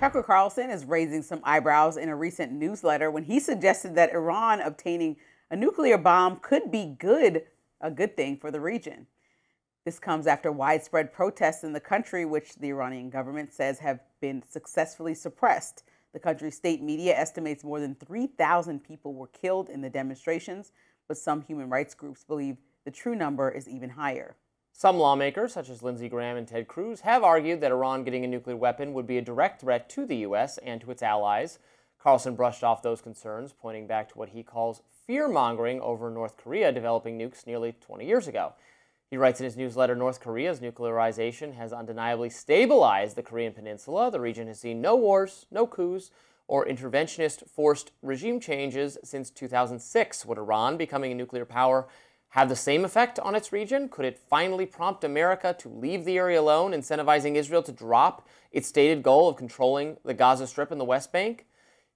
Tucker Carlson is raising some eyebrows in a recent newsletter when he suggested that Iran obtaining a nuclear bomb could be a good thing for the region. This comes after widespread protests in the country, which the Iranian government says have been successfully suppressed. The country's state media estimates more than 3,000 people were killed in the demonstrations, but some human rights groups believe the true number is even higher. Some lawmakers, such as Lindsey and Ted Cruz, have argued that Iran getting a nuclear weapon would be a direct threat to the U.S. and to its allies. Carlson brushed off those concerns, pointing back to what he calls fear-mongering over North Korea developing nukes nearly 20 years ago. He writes in his newsletter, North Korea's nuclearization has undeniably stabilized the Korean peninsula. The region has seen no wars, no coups, or interventionist forced regime changes since 2006. Would Iran becoming a nuclear power have the same effect on its region? Could it finally prompt America to leave the area alone, incentivizing Israel to drop its stated goal of controlling the Gaza Strip and the West Bank?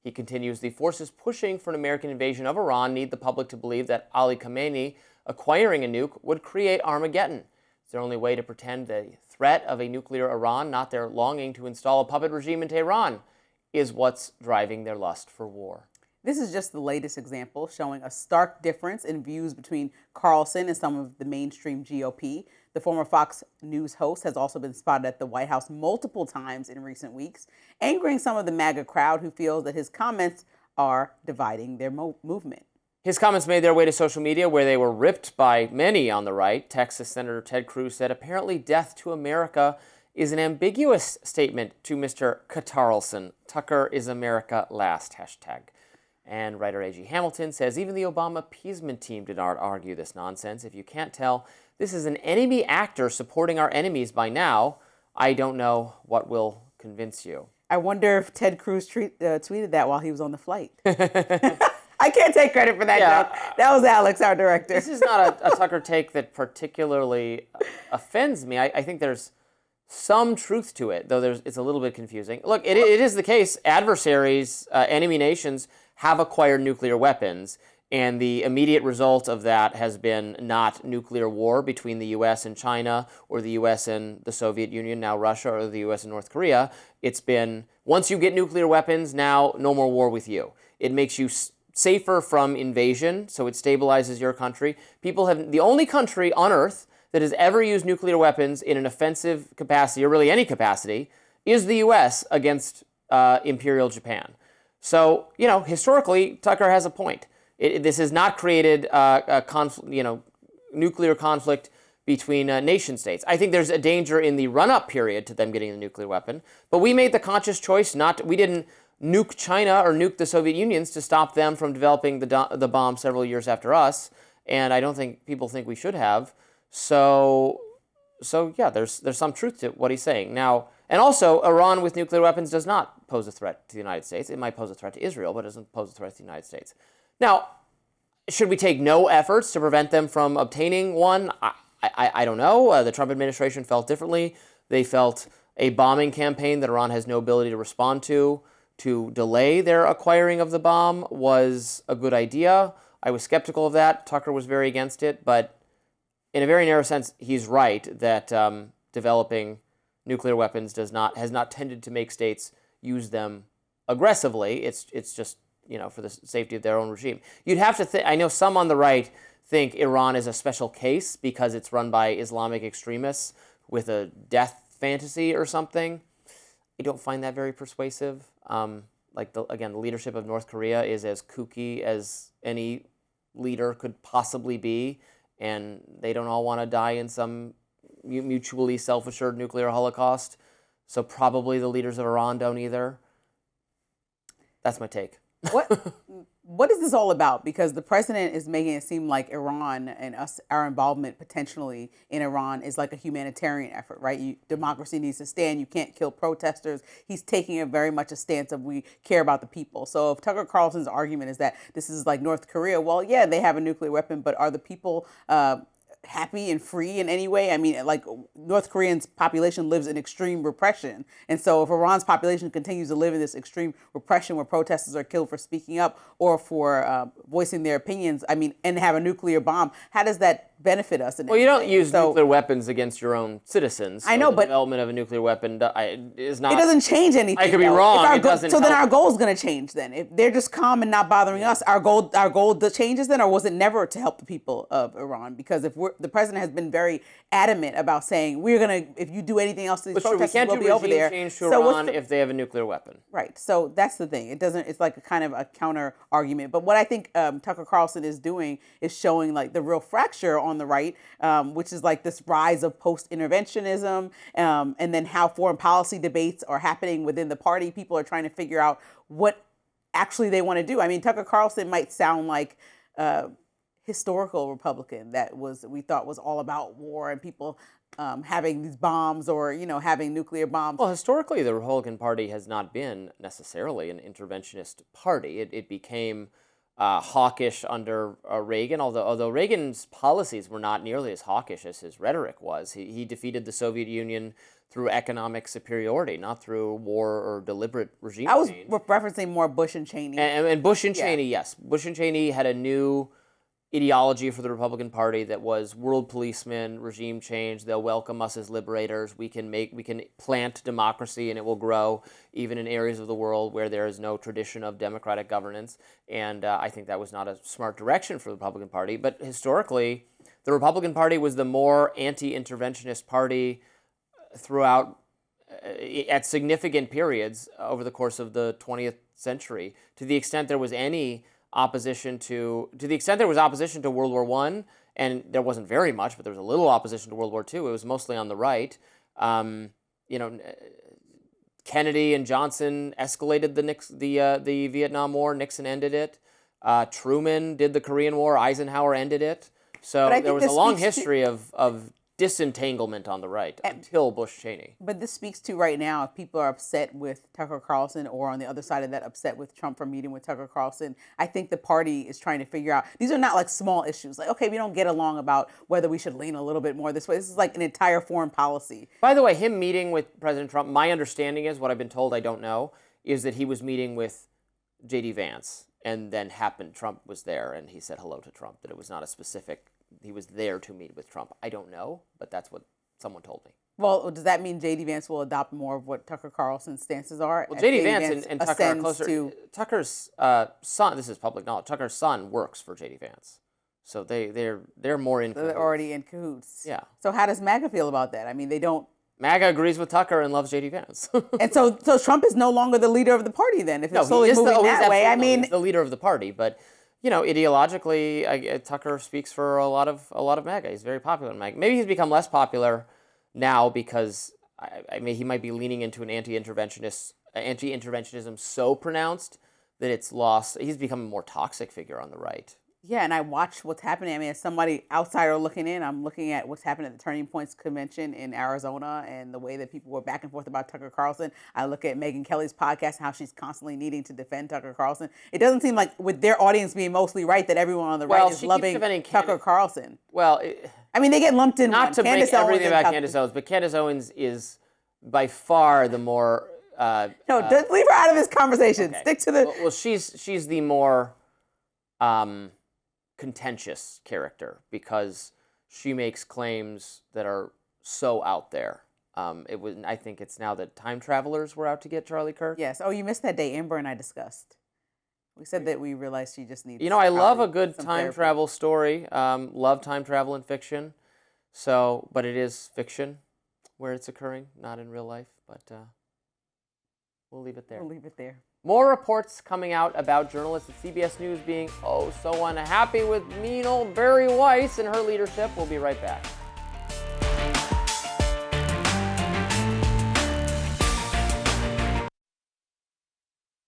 He continues, the forces pushing for an American invasion of Iran need the public to believe that Ali Khamenei acquiring a nuke would create Armageddon. It's their only way to pretend the threat of a nuclear Iran, not their longing to install a puppet regime in Tehran, is what's driving their lust for war. This is just the latest example showing a stark difference in views between Carlson and some of the mainstream GOP. The former Fox News host has also been spotted at the White House multiple times in recent weeks, angering some of the MAGA crowd who feels that his comments are dividing their movement. His comments made their way to social media, where they were ripped by many on the right. Texas Senator Ted Cruz said, apparently death to America is an ambiguous statement to Mr. Carlson. Tucker is America last, hashtag. And writer A.G. Hamilton says, even the Obama appeasement team did not argue this nonsense. If you can't tell, this is an enemy actor supporting our enemies by now. I don't know what will convince you. I wonder if Ted Cruz tweeted that while he was on the flight. I can't take credit for that joke. That was Alex, our director. This is not a Tucker take that particularly offends me. I think there's some truth to it, though it's a little bit confusing. Look, it is the case. Adversaries, enemy nations, have acquired nuclear weapons, and the immediate result of that has been not nuclear war between the U.S. and China, or the U.S. and the Soviet Union, now Russia, or the U.S. and North Korea. It's been, once you get nuclear weapons, now no more war with you. It makes you safer from invasion, so it stabilizes your country. The only country on Earth that has ever used nuclear weapons in an offensive capacity, or really any capacity, is the U.S. against Imperial Japan. So, historically, Tucker has a point. This has not created nuclear conflict between nation states. I think there's a danger in the run-up period to them getting the nuclear weapon, but we made the conscious choice we didn't nuke China or nuke the Soviet Unions to stop them from developing the bomb several years after us, and I don't think people think we should have. So yeah, there's some truth to what he's saying. Now, and also, Iran with nuclear weapons does not pose a threat to the United States. It might pose a threat to Israel, but it doesn't pose a threat to the United States. Now, should we take no efforts to prevent them from obtaining one? I don't know. The Trump administration felt differently. They felt a bombing campaign that Iran has no ability to respond to delay their acquiring of the bomb was a good idea. I was skeptical of that. Tucker was very against it, but in a very narrow sense, he's right that developing nuclear weapons has not tended to make states use them aggressively. It's just, for the safety of their own regime. You'd have to I know some on the right think Iran is a special case because it's run by Islamic extremists with a death fantasy or something. I don't find that very persuasive. The leadership of North Korea is as kooky as any leader could possibly be, and they don't all want to die in some mutually self-assured nuclear holocaust. So probably the leaders of Iran don't either. That's my take. What is this all about? Because the president is making it seem like Iran and our involvement potentially in Iran is like a humanitarian effort, right? Democracy needs to stand. You can't kill protesters. He's taking very much a stance of we care about the people. So if Tucker Carlson's argument is that this is like North Korea, well, yeah, they have a nuclear weapon, but are the people happy and free in any way? I mean, like, North Koreans' population lives in extreme repression. And so if Iran's population continues to live in this extreme repression where protesters are killed for speaking up or for voicing their opinions, and have a nuclear bomb, how does that benefit us. Well, you don't use nuclear weapons against your own citizens. So I know, the but development of a nuclear weapon is not. It doesn't change anything. I could be wrong. It doesn't. So then our goal is going to change. Then, if they're just calm and not bothering us, our goal changes. Then, or was it never to help the people of Iran? Because if the president has been very adamant about saying we're going to, if you do anything else to these protesters, we'll be over there. We can't do regime change to Iran if they have a nuclear weapon. Right. So that's the thing. It doesn't. It's like a kind of a counter argument. But what I think Tucker Carlson is doing is showing like the real fracture on the right, which is like this rise of post-interventionism, and then how foreign policy debates are happening within the party. People are trying to figure out what actually they want to do. I mean, Tucker Carlson might sound like a historical Republican that we thought was all about war and people having these bombs or, having nuclear bombs. Well, historically, the Republican Party has not been necessarily an interventionist party. It became hawkish under Reagan, although Reagan's policies were not nearly as hawkish as his rhetoric was. He defeated the Soviet Union through economic superiority, not through war or deliberate regime change. I was referencing more Bush and Cheney. And Bush and Cheney, yes. Bush and Cheney had a new ideology for the Republican Party that was world policemen, regime change. They'll welcome us as liberators. We can plant democracy and it will grow even in areas of the world where there is no tradition of democratic governance. And I think that was not a smart direction for the Republican Party. But historically, the Republican Party was the more anti-interventionist party throughout at significant periods over the course of the 20th century. To the extent there was any opposition to World War I, and there wasn't very much, but there was a little opposition to World War II. It was mostly on the right. Kennedy and Johnson escalated the Vietnam War. Nixon ended it. Truman did the Korean War. Eisenhower ended it. So there was a long history of disentanglement on the right until Bush-Cheney. But this speaks to right now, if people are upset with Tucker Carlson or on the other side of that, upset with Trump for meeting with Tucker Carlson, I think the party is trying to figure out, these are not like small issues. Like, okay, we don't get along about whether we should lean a little bit more this way. This is like an entire foreign policy. By the way, him meeting with President Trump, my understanding is, what I've been told, I don't know, is that he was meeting with J.D. Vance and then Trump was there and he said hello to Trump, that it was not a specific, he was there to meet with Trump. I don't know, but that's what someone told me. Well, does that mean J.D. Vance will adopt more of what Tucker Carlson's stances are? Well, J.D. Vance and Tucker are closer. Tucker's son, this is public knowledge, Tucker's son works for J.D. Vance. So they're more in cahoots. They're already in cahoots. Yeah. So how does MAGA feel about that? I mean, they don't... MAGA agrees with Tucker and loves J.D. Vance. And so Trump is no longer the leader of the party then, if it's slowly moving that way. I mean... He's the leader of the party, but... ideologically, Tucker speaks for a lot of MAGA. He's very popular in MAGA. Maybe he's become less popular now because he might be leaning into an anti-interventionism so pronounced that it's lost. He's become a more toxic figure on the right. Yeah, and I watch what's happening. I mean, as somebody outsider looking in, I'm looking at what's happening at the Turning Points Convention in Arizona and the way that people were back and forth about Tucker Carlson. I look at Megyn Kelly's podcast, how she's constantly needing to defend Tucker Carlson. It doesn't seem like, with their audience being mostly right, that everyone on the right is loving Tucker Carlson. Well, I mean, they get lumped in. Not to make everything about Candace Owens, but Candace Owens is by far the more... no, don't leave her out of this conversation. Okay. Stick to the... Well, she's the more... contentious character because she makes claims that are so out there. I think it's now that time travelers were out to get Charlie Kirk. Yes. Oh, you missed that day Amber and I discussed. We said that we realized she just needs... I love a good time travel story. Love time travel in fiction. But it is fiction where it's occurring, not in real life. But we'll leave it there. We'll leave it there. More reports coming out about journalists at CBS News being so unhappy with mean old Barry Weiss and her leadership. We'll be right back.